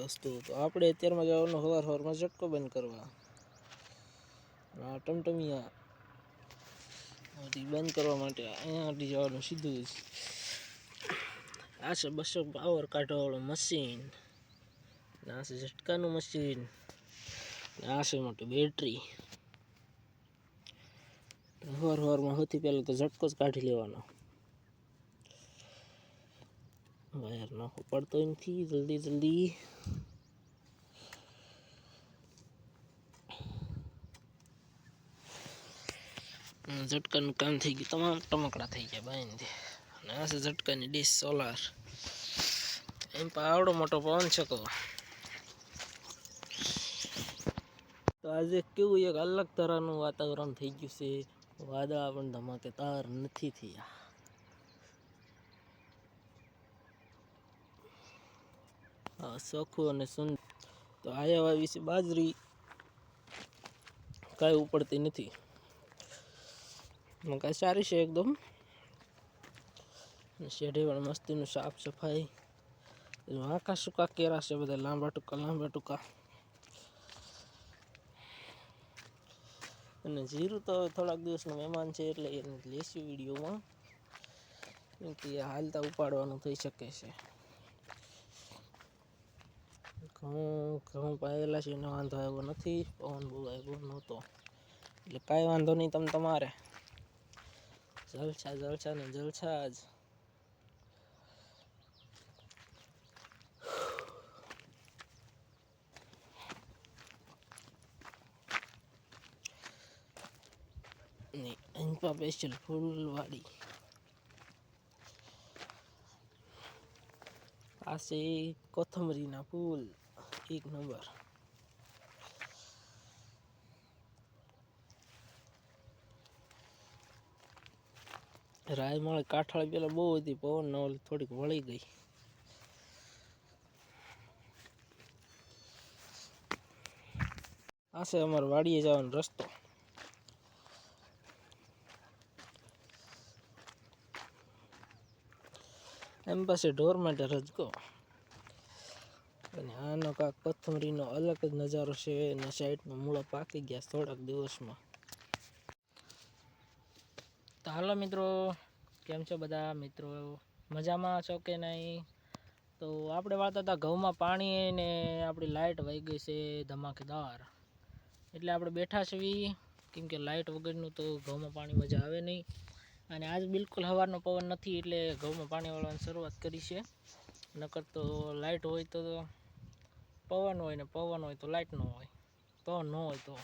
વસ્તુ. તો આપણે અત્યારમાં જવાનું સવારમાં ઝટકો બંધ કરવા. આ ટમટમિયા બંધ કરવા માટે અહીંયા જવાનું સીધું જ. આ છે 200 પાવર કાઢવાવાળું મશીન, આ છે ઝટકાનું મશીન, આ છે મોટી બેટરી. સવારમાં સૌથી પહેલાં તો ઝટકો જ કાઢી લેવાનો. વાયર નાખવો પડતો નથી જલ્દી. ઝટકાનું કામ થઈ ગયું, તમામ ટમકડા થઈ ગયા બાંધી. અને આ છે ઝટકાની ડીશ સોલાર. એમ પણ આવડો મોટો પવન શકો. તો આજે કેવું એક અલગ તરહનું વાતાવરણ થઈ ગયું છે. વાદળા પણ ધમાકેદાર નથી થયા. ચોખ્ખું અને સુંદર. તો આયા વાવી છે બાજરી, કાંઈ ઉપડતી નથી. કાંઈ સારી છે એકદમ. શેઢે પણ મસ્તીનું સાફ સફાઈ. આખા સૂકા કેરા છે બધા, લાંબા ટૂંકા. અને જીરું તો થોડાક દિવસનું મહેમાન છે એટલે એને લેશું વિડીયોમાં, કેમ કે હાલતા ઉપાડવાનું થઈ શકે છે. ઘઉં પાયેલા છે એનો વાંધો આવ્યો નથી, પવન બહુ આવ્યો નહોતો એટલે કાંઈ વાંધો નહીં. તમારે જલસા ને જલસા જ. અહીં સ્પેશિયલ ફૂલવાડી. આ છે કોથમરીના ફૂલ, 1 નંબર. રાય મળે કાઠાળી પેલા બહુ હતી, પવન ન ઓલી થોડીક વળી ગઈ. આ છે અમારે વાડીએ જવાનો રસ્તો. એમ પાસે ઢોર માટે રજકો. અને આનો કાંક કોથમરીનો અલગ જ નજારો છે. અને સાઈડમાં મૂળા પાકી ગયા થોડાક દિવસમાં. તો હાલો મિત્રો, કેમ છો બધા મિત્રો? મજામાં છો કે નહીં? તો આપણે વાળતા હતા ઘઉંમાં પાણી ને આપણી લાઇટ વહી ગઈ છે ધમાકેદાર. એટલે આપણે બેઠા છીએ, કેમ કે લાઇટ વગરનું તો ઘઉંમાં પાણી મજા આવે નહીં. અને આજ બિલકુલ સવારનો પવન નથી એટલે ઘઉંમાં પાણી વાળવાની શરૂઆત કરી છે. નકર તો લાઇટ હોય તો પવન હોય, ને પવન હોય તો લાઇટ ન હોય, પવન ન હોય તો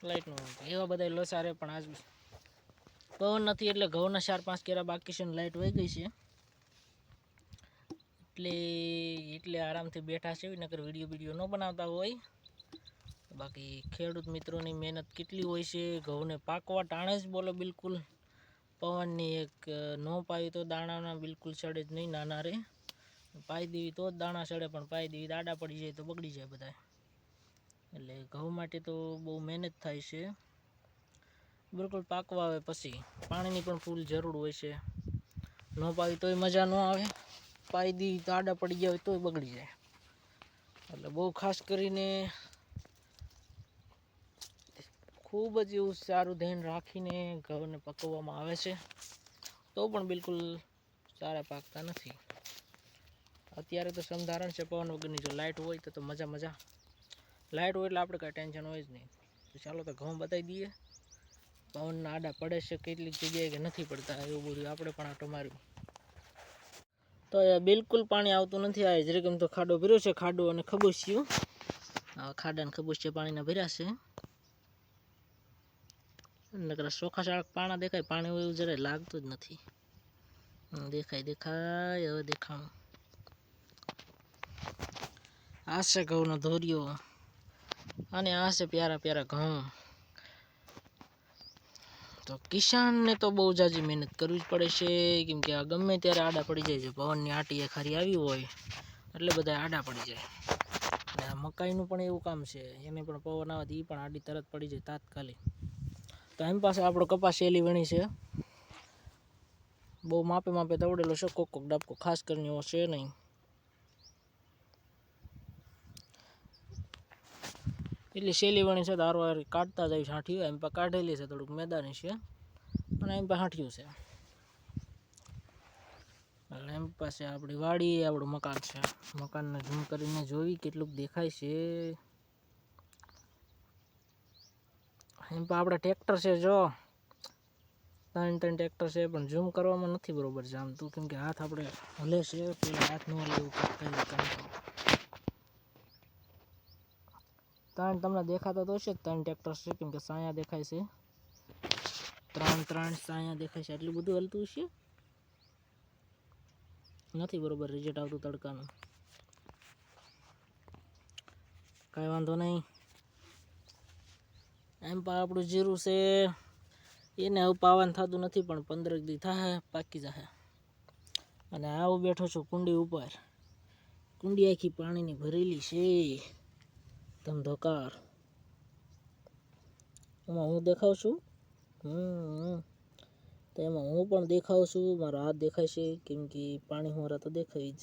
લાઇટ ન હોય. એવા બધા લોસા રહે. પણ આજ પવન નથી એટલે ઘઉંના 4-5 કેરા બાકી છે ને લાઇટ વહી ગઈ છે. એટલે આરામથી બેઠા છે. નકર વિડીયો ન બનાવતા હોય. બાકી ખેડૂત મિત્રોની મહેનત કેટલી હોય છે. ઘઉંને પાકવા ટાણે જ બોલો બિલકુલ પવનની એક ન પાવી તો દાણાના બિલકુલ સડે જ નહીં, નાના રે. પાઈ દેવી તો જ દાણા સડે, પણ પાઈ દેવી દાડા પડી જાય તો બગડી જાય બધા. એટલે ઘઉં માટે તો બહુ મહેનત થાય છે. બિલકુલ પાકવા આવે પછી પાણીની પણ ફૂલ જરૂર હોય છે. ન પાવી તોય મજા ન આવે, પાઈ દેવી તો આડા પડી ગયા હોય તોય બગડી જાય. એટલે બહુ ખાસ કરીને ખૂબ જ એવું સારું ધ્યાન રાખીને ઘઉંને પકવવામાં આવે છે. તો પણ બિલકુલ સારા પાકતા નથી. અત્યારે તો સમધારણ છે પવન વગરની. જો લાઇટ હોય તો મજા. લાઇટ હોય એટલે આપણે કાંઈ ટેન્શન હોય જ નહીં. તો ચાલો તો ઘઉં બતાવી દઈએ. પવનના આડા પડે છે કેટલીક જગ્યાએ કે નથી પડતા, એવું બધું આપણે પણ આટો માર્યું. તો બિલકુલ પાણી આવતું નથી. આ જરીકમ તો ખાડો ભર્યો છે, ખાડો અને ખબૂચિયું. ખાડા ને ખબૂચિયા પાણીના ભર્યા છે. નકર ચોખા શાળક પાણા દેખાય, પાણી હોય એવું જરાય લાગતું જ નથી. દેખાય હવે દેખાણું. આ છે ઘઉંનો ધોરિયો, અને આ છે પ્યારા ઘઉં. તો કિસાનને તો બહુ જાજી મહેનત કરવી જ પડે છે, કેમ કે આ ગમે ત્યારે આડા પડી જાય છે. પવનની આટી એક હારી આવી હોય એટલે બધા આડા પડી જાય. અને આ મકાઈનું પણ એવું કામ છે, એને પણ પવન આવવાથી એ પણ આડી તરત પડી જાય તાત્કાલિક. તો એમ પાસે આપણો કપાસ શેલી વણી છે. બહુ માપે તવડેલો છે, કોક ડાબકો ખાસ કરીને એવો છે નહીં. એટલે શેલીવણી છે તારો કાઢતા જાય હાંઠિયું એમ પણ કાઢેલી છે, થોડુંક મેદાની છે અને એમ પણ હાંઠિયું છે. એટલે એમ પાસે આપણી વાડી આપણું મકાન છે. મકાનને ઝૂમ કરીને જોઈ કેટલુંક દેખાય છે. એમ પણ આપણે ટ્રેક્ટર છે, જો 3 ટ્રેક્ટર છે, પણ ઝૂમ કરવામાં નથી બરોબર જામતું, કેમ કે હાથ આપણે હલે છે, પેલા હાથ ન હલે એવું ત્રણ તમને દેખાતા તો હશે 3 ટ્રેક્ટર છે, કેમ કે સાયા દેખાય છે, 3 સાયા દેખાય છે. એટલું બધું હલતું છે, નથી બરોબર રિઝલ્ટ આવતું તડકાનું. કાંઈ વાંધો નહીં. એમ પણ આપણું જીરું છે એને હવે પાવાનું થતું નથી, પણ 15 દી થાય પાકી જાય. અને આવું બેઠો છું કુંડી ઉપર. કુંડી આખી પાણીની ભરેલી છે ધમધોકાર. એમાં હું દેખાવ છું, તો એમાં હું પણ દેખાવ છું. મારો હાથ દેખાય છે, કેમ કે પાણી હોરા તો દેખાય જ.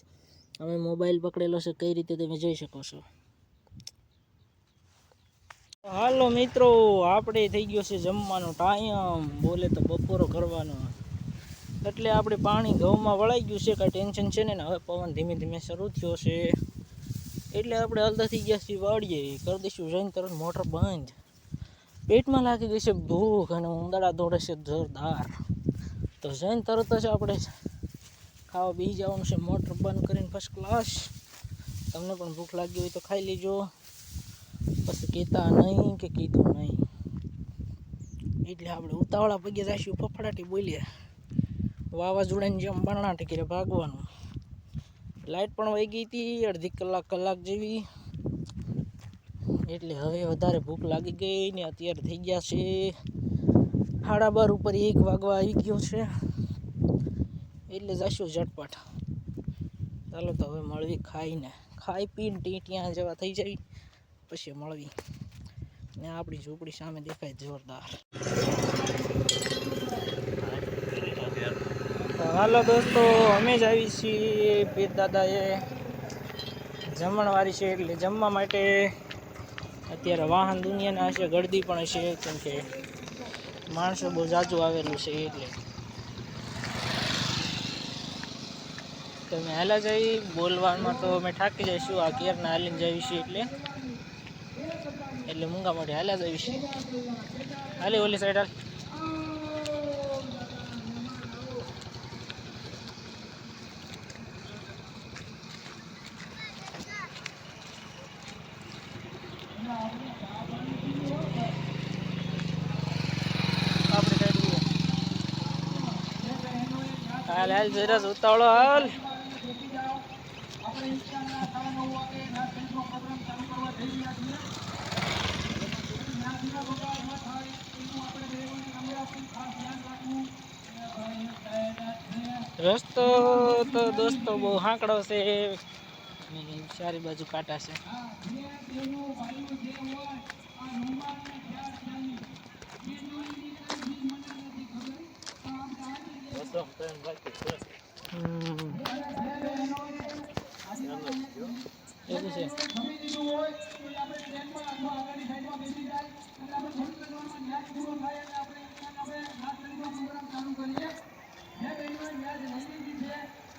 અમે મોબાઈલ પકડેલો છે, કઈ રીતે તમે જોઈ શકો છો. હાલો મિત્રો, આપણે થઈ ગયો છે જમવાનો ટાઈમ. બોલે તો બપોરો કરવાનો, એટલે આપણે પાણી ઘઉંમાં વળાઈ ગયું છે, કાંઈ ટેન્શન છે ને. હવે પવન ધીમે ધીમે શરૂ થયો છે, એટલે આપણે હલતા થઈ ગયા છીએ વાડીએ. કરી દઈશું જઈને તરત મોટર બંધ. પેટમાં લાગી ગઈ છે ભૂખ અને ઉંદરડા દોડે છે જોરદાર, તો જઈને તરત જ આપણે ખાવા બેસી જવાનું છે મોટર બંધ કરીને ફર્સ્ટ ક્લાસ. તમને પણ ભૂખ લાગી હોય તો ખાઈ લેજો, પછી કહેતા નહીં કે કીધું નહીં. એટલે આપણે ઉતાવળા પગે જઈશું, ફફડાટી બોલીએ, વાવાઝોડાની જેમ બરણાટી કરે ભાગવાનું. લાઇટ પણ વહી ગઈ હતી અડધી કલાક જેવી, એટલે હવે વધારે ભૂખ લાગી ગઈ ને. અત્યારે થઈ ગયા છે 12:30 ઉપર 1 વાગવા આવી ગયો છે, એટલે જઈશું ઝટપટ. ચાલો તો હવે મળવી ખાઈ પીને ટીટિયા જેવા થઈ જાય પછી મળવી. ને આપણી ઝૂંપડી સામે દેખાય જોરદાર. હાલો દોસ્તો, અમે જ આવી છીએ પીર દાદાએ જમણવારી છે, એટલે જમવા માટે અત્યારે વાહન દુનિયાના હશે, ગળદી પણ હશે, કેમ કે માણસો બહુ જાજુ આવેલું છે. એટલે તમે હાલા જઈ બોલવામાં તો અમે થાકી જઈશું. આ કેરના હાલીને જઈએ છીએ, એટલે મૂંગા માટે હાલા જઈએ છીએ. હાલી ઓલી સાઈડ હાલ. હાલ જરા ઉતાવળો હાલ. રસ્તો તો દોસ્તો બહુ હાંકડો છે, ચારે બાજુ કાંટા છે. એવું છે.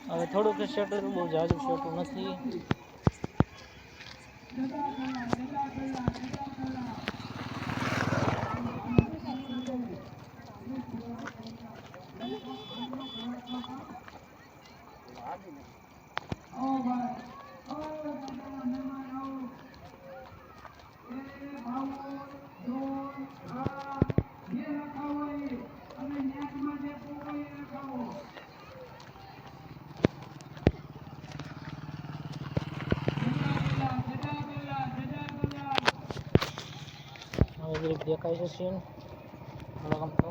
હવે થોડુંક શેટર, બહુ જાજુ શેટું નથી. દેખાય છે સીન આમ તો.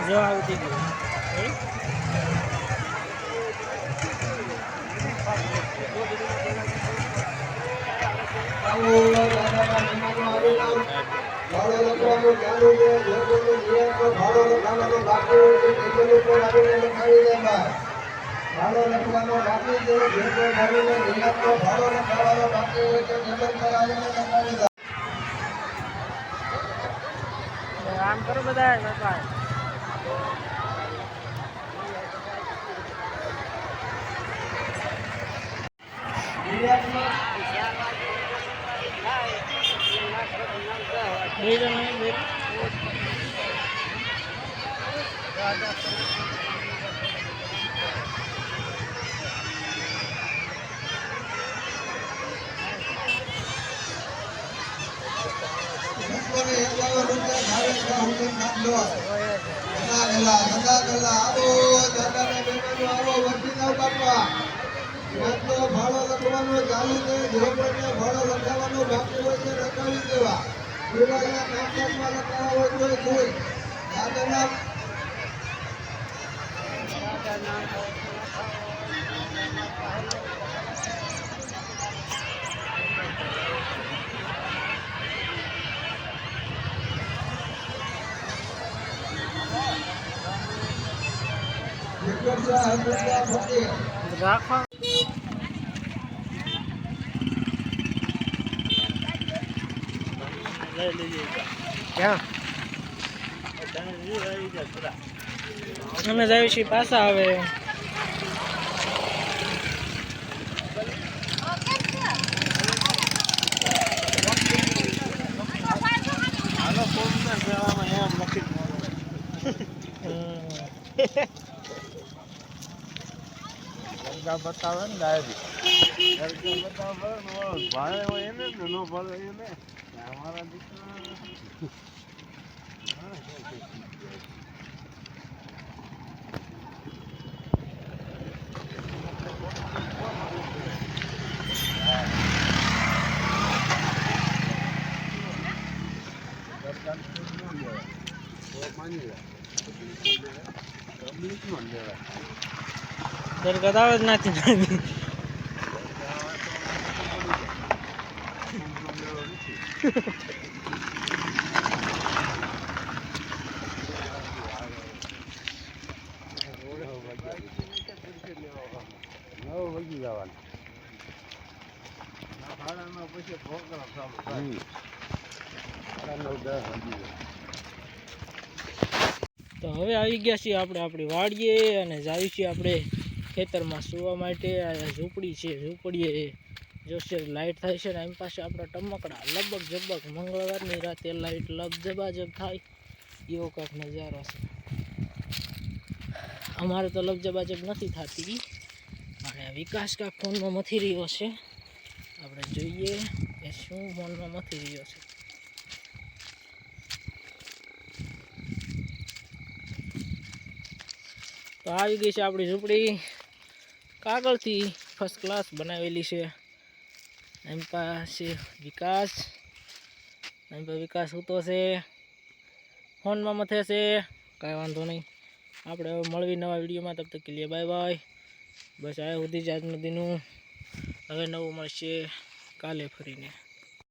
જો આવતી ગયું ભાડો લખવાનું ચાલુ છે. જે કોઈનું નિયમ પર ભાડો લખવાનો બાકી હોય છે ટેબલ ઉપર આવીને લખાવી દેવા. ભાડો લખવાનો બાકી છે. જે કોઈ આવીને નિયમ પર ભાડો લખાવવાનો બાકી હોય છે ટેબલ પર આવીને લખાવી દે. આમ કરો બધા બાપા ભાડો લખવાનો ચાલુ છે. જે કોઈને ભાડો લખાવાનો બાકી હોય છે લખાવી દેવા. દિવાળીના કામકાજમાં લખાવા હોય તો જોઈ દાદાના રાખો ક્યાં અમે જાય છીએ પાછા હવે બતાવે ને ડાયરી બતાવે ભાડે હોય એને નો ભાડે એને અમારા દીકરા દરગાહ આવે જ નથી તો હવે આવી ગયા છીએ આપણે આપણી વાડીએ અને જાવી છીએ આપણે ખેતરમાં સુવા માટે. આ ઝૂંપડી છે, ઝૂંપડીએ જોશે લાઇટ થાય છે ને એમ પાસે આપણા ટમકડા લબક જબક મંગળવારની રાતે લાઇટ લબજબાજબ થાય એવો કાંક નજારો છે. અમારે તો લબજબાજબ નથી થતી અને વિકાસ કાંક ફોનમાં મથી રહ્યો છે. આપણે જોઈએ કે શું ફોનમાં મથી રહ્યો છે. તો આવી ગઈ છે આપણી ઝૂંપડી કાગળથી ફર્સ્ટ ક્લાસ બનાવેલી છે. એમ પાસે વિકાસ સૂતો છે, ફોનમાં મથે છે, કાંઈ વાંધો નહીં. આપણે હવે મળવી નવા વિડીયોમાં. તબ તક કે લીએ બાય બાય. બસ આ સુધી જ આજનું દીનું. હવે નવું મળશે કાલે ફરીને.